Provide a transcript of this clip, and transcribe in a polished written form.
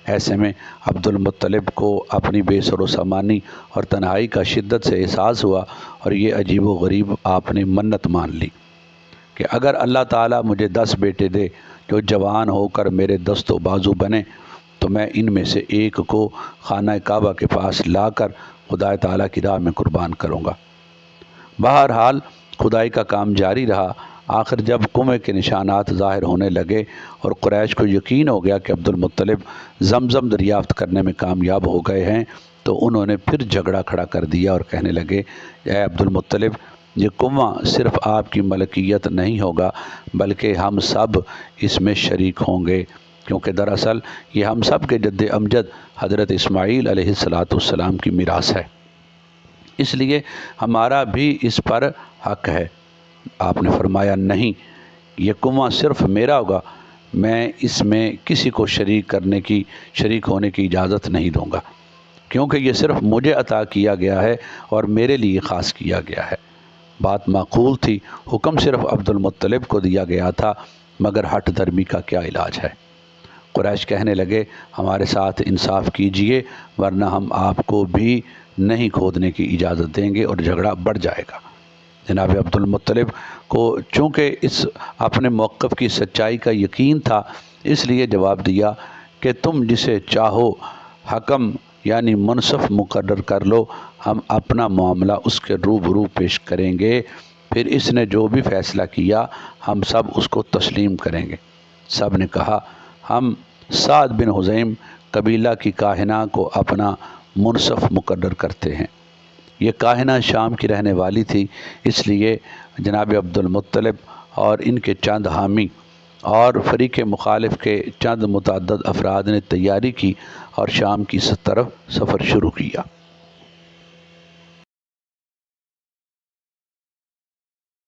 ایسے میں عبدالمطلب کو اپنی بے سر و سامانی اور تنہائی کا شدت سے احساس ہوا، اور یہ عجیب و غریب آپ نے منت مان لی کہ اگر اللہ تعالیٰ مجھے 10 بیٹے دے جو جوان ہو کر میرے دست و بازو بنے تو میں ان میں سے ایک کو خانہ کعبہ کے پاس لا کر خدا تعالیٰ کی راہ میں قربان کروں گا۔ بہرحال خدائی کا کام جاری رہا۔ آخر جب کنویں کے نشانات ظاہر ہونے لگے اور قریش کو یقین ہو گیا کہ عبدالمطلب زمزم دریافت کرنے میں کامیاب ہو گئے ہیں، تو انہوں نے پھر جھگڑا کھڑا کر دیا اور کہنے لگے، اے عبدالمطلب، یہ کنواں صرف آپ کی ملکیت نہیں ہوگا بلکہ ہم سب اس میں شریک ہوں گے، کیونکہ دراصل یہ ہم سب کے جد امجد حضرت اسماعیل علیہ السلام کی میراث ہے، اس لیے ہمارا بھی اس پر حق ہے۔ آپ نے فرمایا، نہیں، یہ کنواں صرف میرا ہوگا، میں اس میں کسی کو شریک ہونے کی اجازت نہیں دوں گا، کیونکہ یہ صرف مجھے عطا کیا گیا ہے اور میرے لیے خاص کیا گیا ہے۔ بات معقول تھی، حکم صرف عبدالمطلب کو دیا گیا تھا، مگر ہٹ دھرمی کا کیا علاج ہے؟ قریش کہنے لگے، ہمارے ساتھ انصاف کیجئے ورنہ ہم آپ کو بھی نہیں کھودنے کی اجازت دیں گے اور جھگڑا بڑھ جائے گا۔ جناب عبدالمطلب کو چونکہ اس اپنے موقف کی سچائی کا یقین تھا، اس لیے جواب دیا کہ تم جسے چاہو حکم یعنی منصف مقرر کر لو، ہم اپنا معاملہ اس کے روبرو پیش کریں گے، پھر اس نے جو بھی فیصلہ کیا ہم سب اس کو تسلیم کریں گے۔ سب نے کہا، ہم سعد بن حذیم قبیلہ کی کاہنہ کو اپنا منصف مقرر کرتے ہیں۔ یہ کاہنہ شام کی رہنے والی تھی، اس لیے جناب عبدالمطلب اور ان کے چند حامی اور فریق مخالف کے چند متعدد افراد نے تیاری کی اور شام کی طرف سفر شروع کیا۔